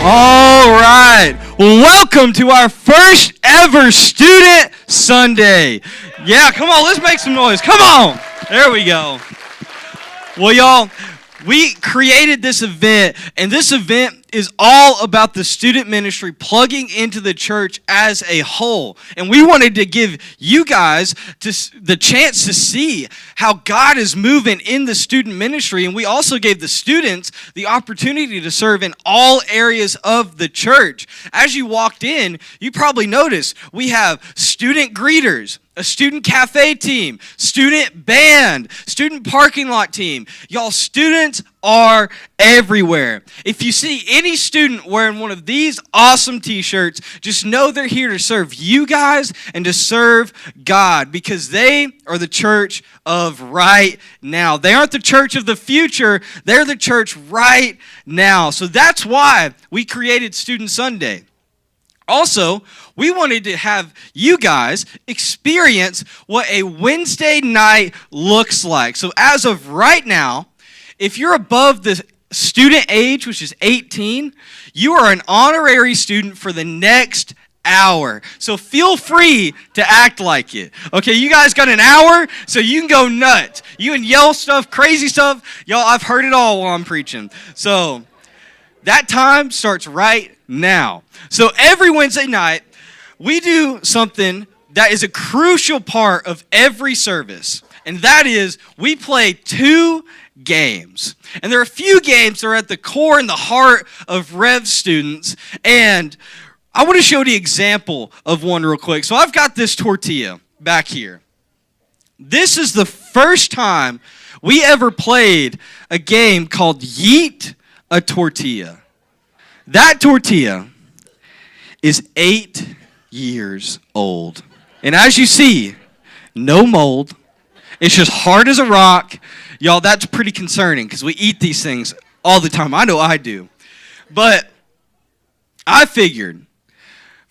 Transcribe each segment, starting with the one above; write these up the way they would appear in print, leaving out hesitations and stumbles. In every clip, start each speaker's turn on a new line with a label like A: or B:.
A: All right. Welcome to our first ever Student Sunday. Yeah, come on, let's make some noise. Come on. There we go. Well, y'all, we created this event, and this event is all about the student ministry plugging into the church as a whole. And we wanted to give you guys the chance to see how God is moving in the student ministry. And we also gave the students the opportunity to serve in all areas of the church. As you walked in, you probably noticed we have student greeters, a student cafe team, student band, student parking lot team. Y'all, students are everywhere. If you see any student wearing one of these awesome t-shirts, just know they're here to serve you guys and to serve God, because they are the church of right now. They aren't the church of the future. They're the church right now. So that's why we created Student Sunday. Also, we wanted to have you guys experience what a Wednesday night looks like. So as of right now, if you're above the student age, which is 18, you are an honorary student for the next hour. So feel free to act like it. Okay, you guys got an hour, so you can go nuts. You can yell stuff, crazy stuff. Y'all, I've heard it all while I'm preaching. So that time starts right now. So every Wednesday night, we do something that is a crucial part of every service, and that is we play 2 games. And there are a few games that are at the core and the heart of Rev students, and I want to show the example of one real quick. So I've got this tortilla back here. This is the first time we ever played a game called Yeet a Tortilla. That tortilla is 8 years old. And as you see, no mold. It's just hard as a rock. Y'all, that's pretty concerning because we eat these things all the time. I know I do. But I figured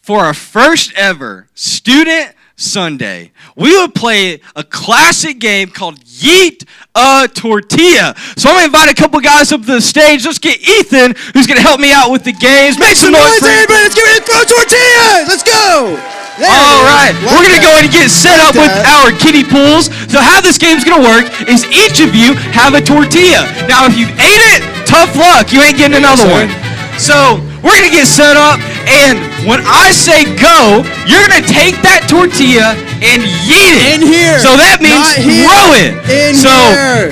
A: for our first ever Student Sunday, we would play a classic game called Yeet a Tortilla. So I'm going to invite a couple guys up to the stage. Let's get Ethan, who's going to help me out with the games. Make some noise,
B: everybody. Let's get ready to throw tortillas. Let's go.
A: All right. We're going to go ahead and get set up with our kiddie pools. So how this game's going to work is each of you have a tortilla. Now, if you ate it, tough luck. You ain't getting another one. So we're going to get set up, and when I say go, you're going to take that tortilla and yeet it.
B: In here.
A: So that means throw it. So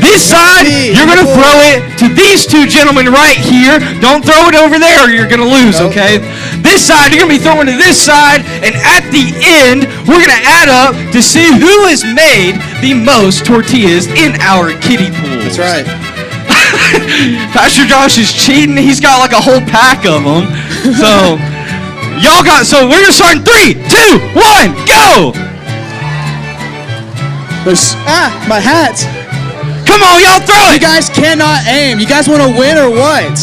A: this side, you're going to throw it to these 2 gentlemen right here. Don't throw it over there or you're going to lose, okay? This side, you're going to be throwing to this side, and at the end, we're going to add up to see who has made the most tortillas in our kiddie pool.
B: That's right.
A: Pastor Josh is cheating. He's got like a whole pack of them. So, so we're going to start in 3, 2, 1, go!
B: My hat.
A: Come on, y'all, throw it!
B: You guys cannot aim. You guys want to win or what?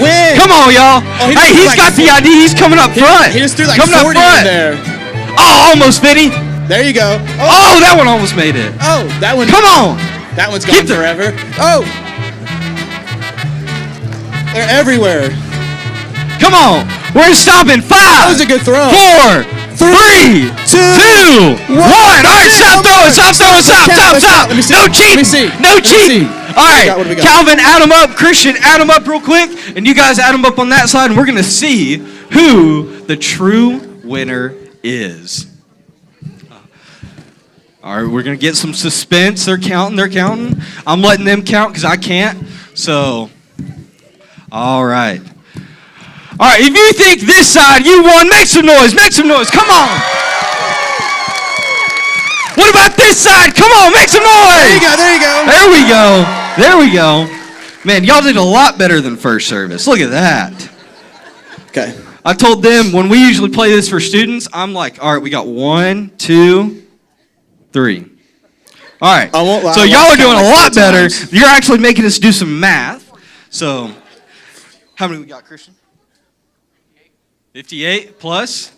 B: Win.
A: Come on, y'all.
B: Oh,
A: hey, he's got the ID. He's coming up front.
B: He just threw like
A: coming
B: 40 in there.
A: Oh, almost, Vinny.
B: There you go.
A: Oh, that one almost made it.
B: Oh, that one.
A: Come on.
B: That one's gone forever. Oh. They're everywhere.
A: Come on. We're stopping. 5.
B: That was a good throw.
A: 4, 3, 2, 1. All right, stop throwing. Stop. No cheating. No cheating. All right, Calvin, add them up. Christian, add them up real quick. And you guys add them up on that side. And we're going to see who the true winner is. All right, we're going to get some suspense. They're counting. I'm letting them count because I can't. So, all right. All right, if you think this side, you won, make some noise. Come on. What about this side? Come on, make some noise. There we go. Man, y'all did a lot better than first service. Look at that.
B: Okay.
A: I told them when we usually play this for students, I'm like, all right, we got 1, 2, 3. All right.
B: I won't lie.
A: So y'all are doing a lot better. You're actually making us do some math. So, how many we got, Christian? 58 plus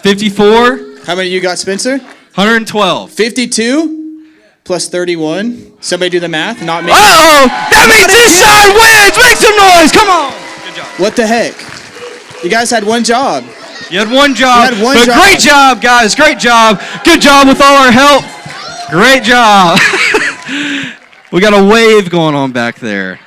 A: 54.
B: How many you got, Spencer?
A: 112.
B: 52 plus 31. Somebody do the math, not me.
A: Uh-oh! That means this side wins! Make some noise! Come on! Good job.
B: What the heck? You guys had one job.
A: You had one job.
B: Job.
A: Great job, guys. Great job. Good job with all our help. Great job. We got a wave going on back there.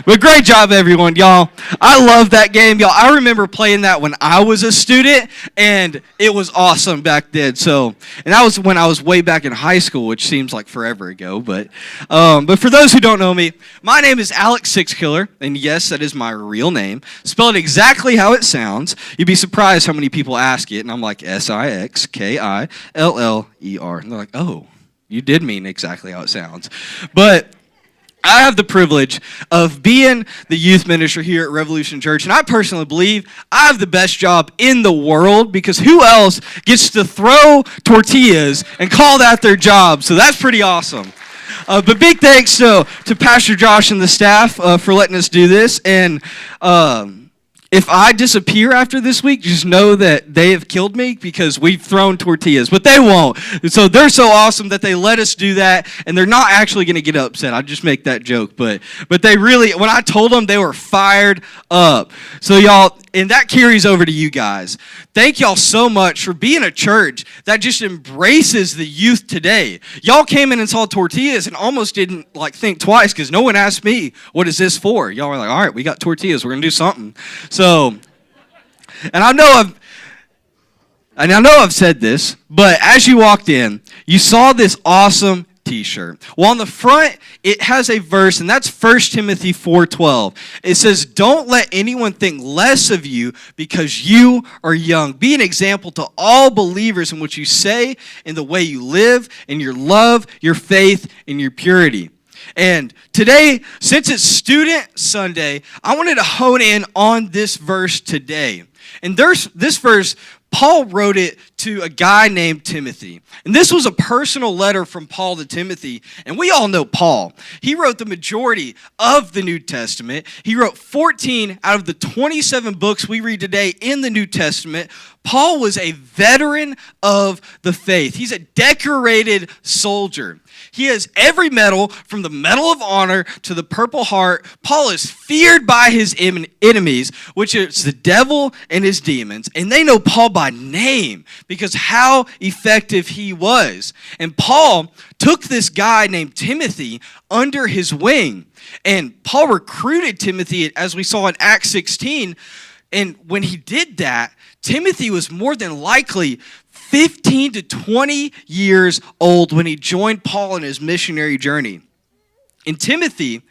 A: But great job, everyone, y'all. I love that game, y'all. I remember playing that when I was a student, and it was awesome back then. And that was when I was way back in high school, which seems like forever ago. But for those who don't know me, my name is Alex Sixkiller, and yes, that is my real name. Spelled exactly how it sounds. You'd be surprised how many people ask it, and I'm like Sixkiller, and they're like, oh, you did mean exactly how it sounds. But I have the privilege of being the youth minister here at Revolution Church, and I personally believe I have the best job in the world because who else gets to throw tortillas and call that their job? So that's pretty awesome. But big thanks to Pastor Josh and the staff for letting us do this. And if I disappear after this week, just know that they have killed me because we've thrown tortillas, but they won't. So they're so awesome that they let us do that, and they're not actually going to get upset. I just make that joke, but they really, when I told them, they were fired up. So y'all, and that carries over to you guys. Thank y'all so much for being a church that just embraces the youth today. Y'all came in and saw tortillas and almost didn't think twice because no one asked me, what is this for? Y'all were like, all right, we got tortillas. We're going to do something. So, and I know I've said this, but as you walked in, you saw this awesome t-shirt. Well, on the front, it has a verse, and that's 1 Timothy 4:12. It says, don't let anyone think less of you because you are young. Be an example to all believers in what you say, in the way you live, in your love, your faith, and your purity. And today, since it's Student Sunday, I wanted to hone in on this verse today. And this verse, Paul wrote it to a guy named Timothy. And this was a personal letter from Paul to Timothy. And we all know Paul. He wrote the majority of the New Testament. He wrote 14 out of the 27 books we read today in the New Testament. Paul was a veteran of the faith. He's a decorated soldier. He has every medal from the Medal of Honor to the Purple Heart. Paul is feared by his enemies, which is the devil and his demons. And they know Paul by name because how effective he was. And Paul took this guy named Timothy under his wing. And Paul recruited Timothy, as we saw in Acts 16. And when he did that, Timothy was more than likely 15 to 20 years old when he joined Paul in his missionary journey. And Timothy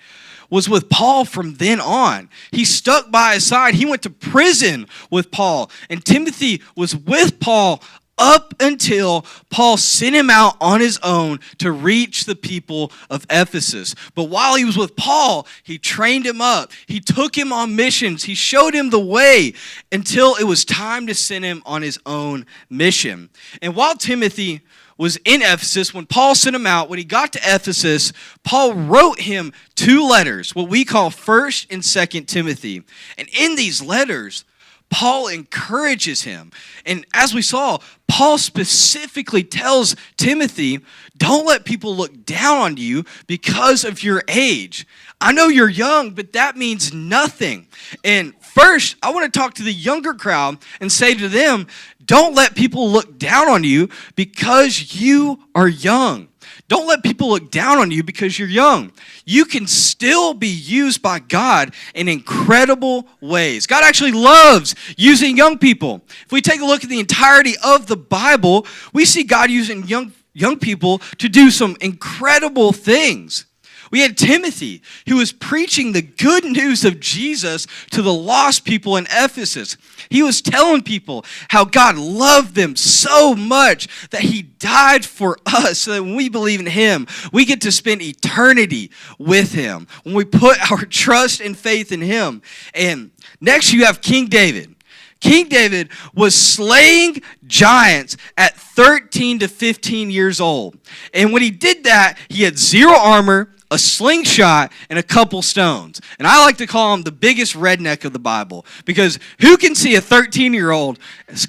A: was with Paul from then on. He stuck by his side. He went to prison with Paul. And Timothy was with Paul up until Paul sent him out on his own to reach the people of Ephesus. But while he was with Paul, he trained him up. He took him on missions. He showed him the way until it was time to send him on his own mission. And while Timothy was in Ephesus, when Paul sent him out, when he got to Ephesus, Paul wrote him 2 letters, what we call 1st and 2nd Timothy. And in these letters, Paul encourages him. And as we saw, Paul specifically tells Timothy, don't let people look down on you because of your age. I know you're young, but that means nothing. And first, I want to talk to the younger crowd and say to them, don't let people look down on you because you are young. Don't let people look down on you because you're young. You can still be used by God in incredible ways. God actually loves using young people. If we take a look at the entirety of the Bible, we see God using young people to do some incredible things. We had Timothy, who was preaching the good news of Jesus to the lost people in Ephesus. He was telling people how God loved them so much that he died for us so that when we believe in him, we get to spend eternity with him when we put our trust and faith in him. And next you have King David. King David was slaying giants at 13 to 15 years old. And when he did that, he had 0 armor, a slingshot, and a couple stones. And I like to call him the biggest redneck of the Bible because who can see a 13-year-old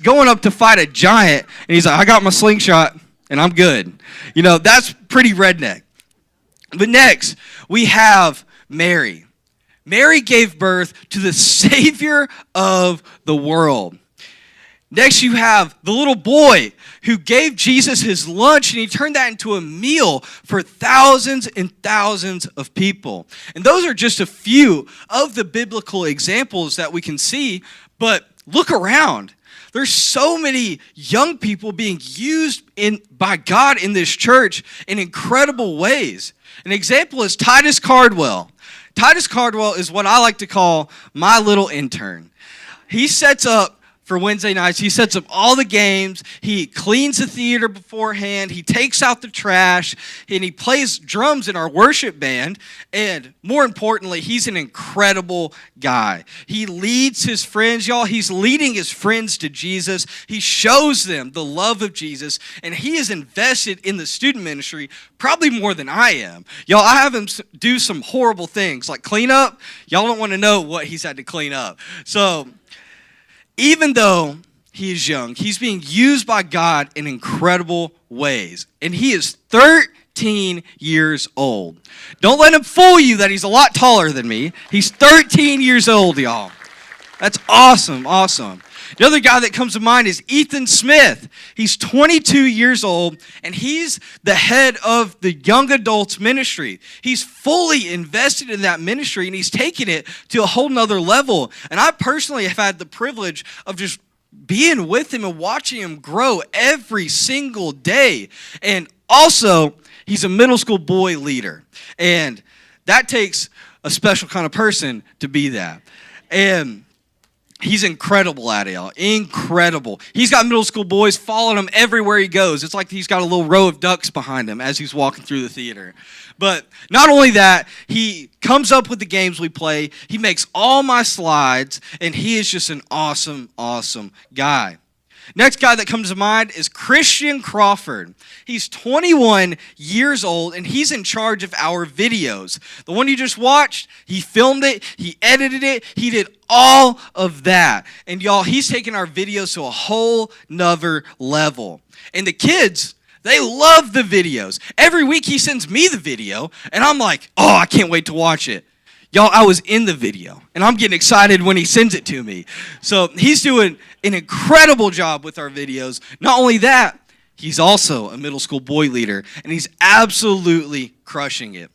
A: going up to fight a giant and he's like, I got my slingshot and I'm good. You know, that's pretty redneck. But next, we have Mary. Mary gave birth to the Savior of the world. Next, you have the little boy who gave Jesus his lunch, and he turned that into a meal for thousands and thousands of people. And those are just a few of the biblical examples that we can see, but look around. There's so many young people being used by God in this church in incredible ways. An example is Titus Cardwell. Titus Cardwell is what I like to call my little intern. He sets up for Wednesday nights. He sets up all the games. He cleans the theater beforehand. He takes out the trash. And he plays drums in our worship band. And more importantly, he's an incredible guy. He leads his friends, y'all. He's leading his friends to Jesus. He shows them the love of Jesus. And he is invested in the student ministry probably more than I am. Y'all, I have him do some horrible things like clean up. Y'all don't want to know what he's had to clean up. So even though he is young, he's being used by God in incredible ways. And he is 13 years old. Don't let him fool you that he's a lot taller than me. He's 13 years old, y'all. That's awesome, awesome. The other guy that comes to mind is Ethan Smith. He's 22 years old, and he's the head of the young adults ministry. He's fully invested in that ministry, and he's taken it to a whole nother level. And I personally have had the privilege of just being with him and watching him grow every single day. And also, he's a middle school boy leader. And that takes a special kind of person to be that. And he's incredible at it, y'all. Incredible. He's got middle school boys following him everywhere he goes. It's like he's got a little row of ducks behind him as he's walking through the theater. But not only that, he comes up with the games we play. He makes all my slides, and he is just an awesome, awesome guy. Next guy that comes to mind is Christian Crawford. He's 21 years old, and he's in charge of our videos. The one you just watched, he filmed it, he edited it, he did all of that. And y'all, he's taken our videos to a whole nother level. And the kids, they love the videos. Every week he sends me the video, and I'm like, oh, I can't wait to watch it. Y'all, I was in the video, and I'm getting excited when he sends it to me. So he's doing an incredible job with our videos. Not only that, he's also a middle school boy leader, and he's absolutely crushing it.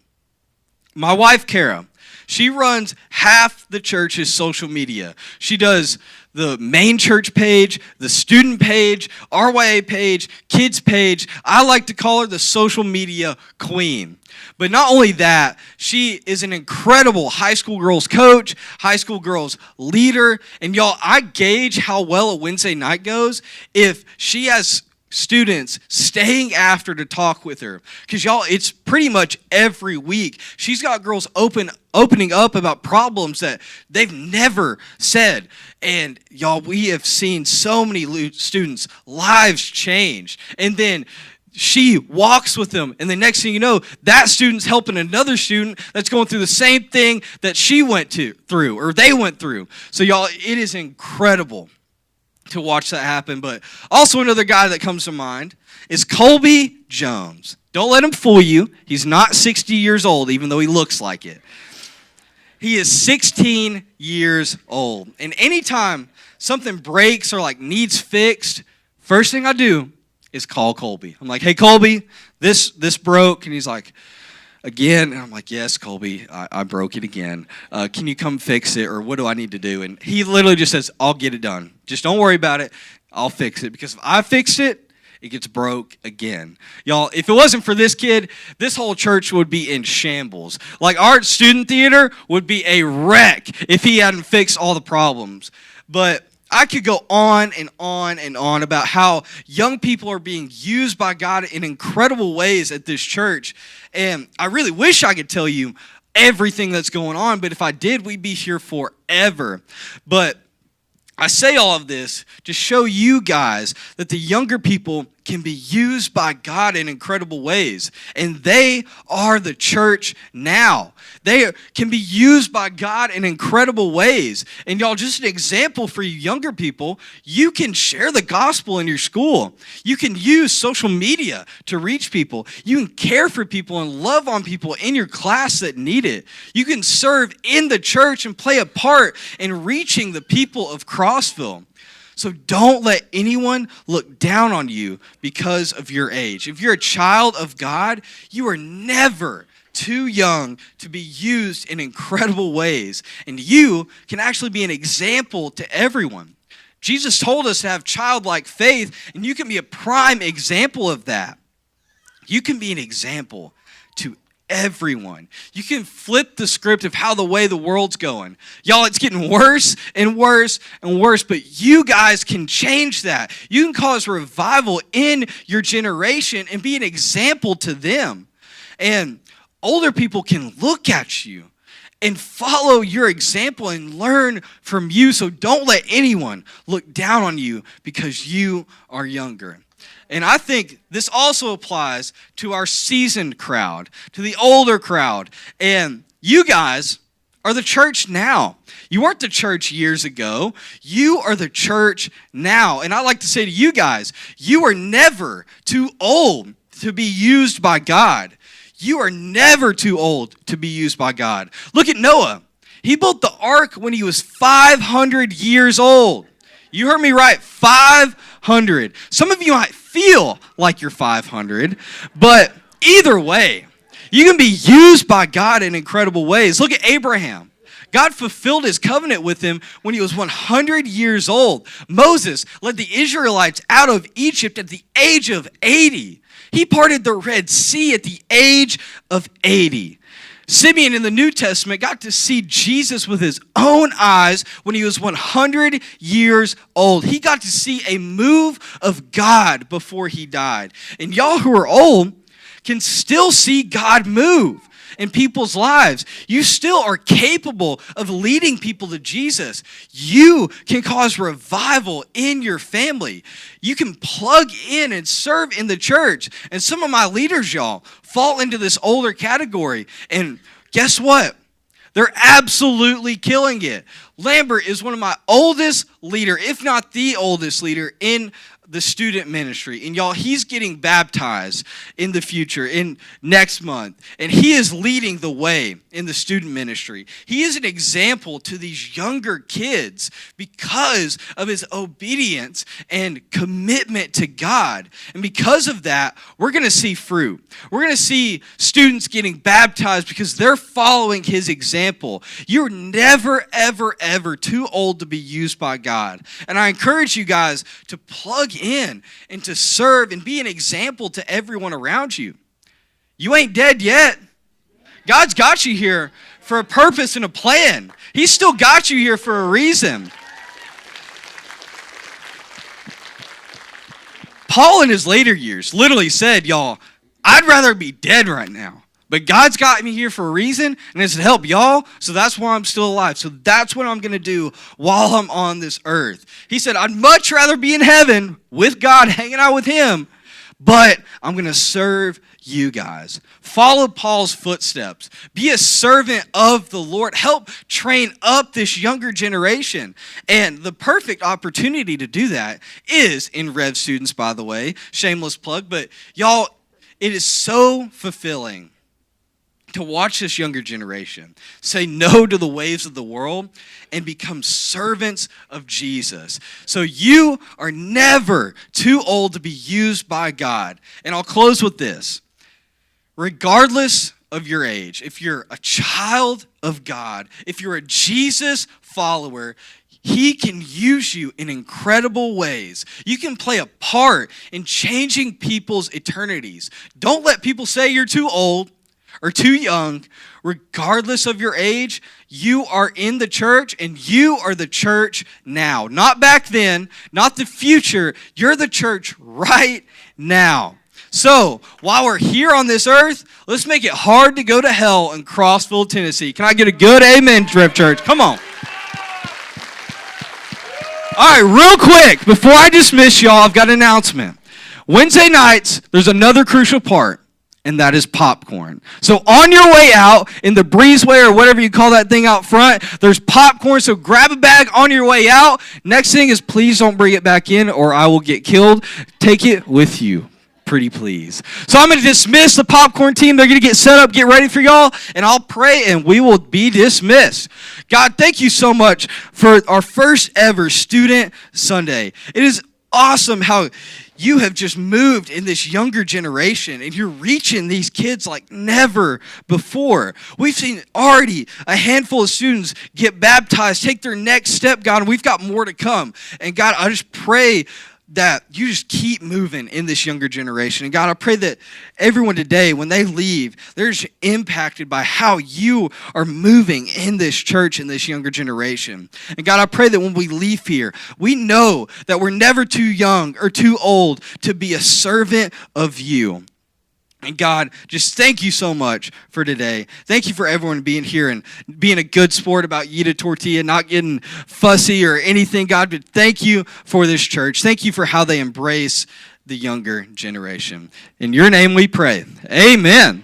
A: My wife, Kara, she runs half the church's social media. She does the main church page, the student page, RYA page, kids page. I like to call her the social media queen. But not only that, she is an incredible high school girls coach, high school girls leader. And y'all, I gauge how well a Wednesday night goes if she has students staying after to talk with her. Because y'all, it's pretty much every week. She's got girls opening up about problems that they've never said. And y'all, we have seen so many students' lives change. And then she walks with them, and the next thing you know, that student's helping another student that's going through the same thing that she went through, or they went through. So y'all, it is incredible to watch that happen. But also another guy that comes to mind is Colby Jones. Don't let him fool you. He's not 60 years old, even though he looks like it. He is 16 years old. And anytime something breaks or like needs fixed, first thing I do is call Colby. I'm like, hey, Colby, this broke. And he's like, again? And I'm like, yes, Colby, I broke it again. Can you come fix it, or what do I need to do? And he literally just says, I'll get it done. Just don't worry about it. I'll fix it. Because if I fix it, it gets broke again. Y'all, if it wasn't for this kid, this whole church would be in shambles. Like our student theater would be a wreck if he hadn't fixed all the problems. But I could go on and on and on about how young people are being used by God in incredible ways at this church. And I really wish I could tell you everything that's going on, but if I did, we'd be here forever. But I say all of this to show you guys that the younger people can be used by God in incredible ways. And they are the church now. They can be used by God in incredible ways. And y'all, just an example for you younger people, you can share the gospel in your school. You can use social media to reach people. You can care for people and love on people in your class that need it. You can serve in the church and play a part in reaching the people of Crossville. So don't let anyone look down on you because of your age. If you're a child of God, you are never too young to be used in incredible ways. And you can actually be an example to everyone. Jesus told us to have childlike faith, and you can be a prime example of that. You can be an example to everyone. You can flip the script of how the way the world's going. Y'all, it's getting worse and worse and worse, but you guys can change that. You can cause revival in your generation and be an example to them. And older people can look at you and follow your example and learn from you. So don't let anyone look down on you because you are younger. And I think this also applies to our seasoned crowd, to the older crowd. And you guys are the church now. You weren't the church years ago. You are the church now. And I like to say to you guys, you are never too old to be used by God. You are never too old to be used by God. Look at Noah. He built the ark when he was 500 years old. You heard me right, 500. Some of you might feel like you're 500, but either way, you can be used by God in incredible ways. Look at Abraham. God fulfilled his covenant with him when he was 100 years old. Moses led the Israelites out of Egypt at the age of 80. He parted the Red Sea at the age of 80. Simeon in the New Testament got to see Jesus with his own eyes when he was 100 years old. He got to see a move of God before he died. And y'all who are old can still see God move in people's lives. You still are capable of leading people to Jesus. You can cause revival in your family. You can plug in and serve in the church. And some of my leaders, y'all, fall into this older category. And guess what? They're absolutely killing it. Lambert is one of my oldest leader, if not the oldest leader in the student ministry. And y'all, he's getting baptized in the future, in next month. And he is leading the way in the student ministry. He is an example to these younger kids because of his obedience and commitment to God. And because of that, we're going to see fruit. We're going to see students getting baptized because they're following his example. You're never, ever, ever too old to be used by God. And I encourage you guys to plug in and to serve and be an example to everyone around you. You ain't dead yet. God's got you here for a purpose and a plan. He's still got you here for a reason. Paul in his later years literally said, y'all, I'd rather be dead right now. But God's got me here for a reason, and it's to help y'all, so that's why I'm still alive. So that's what I'm going to do while I'm on this earth. He said, I'd much rather be in heaven with God, hanging out with him, but I'm going to serve you guys. Follow Paul's footsteps. Be a servant of the Lord. Help train up this younger generation. And the perfect opportunity to do that is in Rev Students, by the way. Shameless plug, but y'all, it is so fulfilling to watch this younger generation say no to the ways of the world and become servants of Jesus. So you are never too old to be used by God. And I'll close with this. Regardless of your age, if you're a child of God, if you're a Jesus follower, he can use you in incredible ways. You can play a part in changing people's eternities. Don't let people say you're too old or too young. Regardless of your age, you are in the church and you are the church now. Not back then, not the future. You're the church right now. So, while we're here on this earth, let's make it hard to go to hell in Crossville, Tennessee. Can I get a good amen, Drift Church? Come on. All right, real quick, before I dismiss y'all, I've got an announcement. Wednesday nights, there's another crucial part, and that is popcorn. So on your way out, in the breezeway or whatever you call that thing out front, there's popcorn, so grab a bag on your way out. Next thing is please don't bring it back in or I will get killed. Take it with you. Pretty please. So I'm going to dismiss the popcorn team. They're going to get set up, get ready for y'all, and I'll pray and we will be dismissed. God, thank you so much for our first ever Student Sunday. It is awesome how you have just moved in this younger generation and you're reaching these kids like never before. We've seen already a handful of students get baptized, take their next step, God, and we've got more to come. And God, I just pray that you just keep moving in this younger generation. And God, I pray that everyone today, when they leave, they're just impacted by how you are moving in this church, in this younger generation. And God, I pray that when we leave here, we know that we're never too young or too old to be a servant of you. And God, just thank you so much for today. Thank you for everyone being here and being a good sport about Yita Tortilla, not getting fussy or anything, God. But thank you for this church. Thank you for how they embrace the younger generation. In your name we pray. Amen.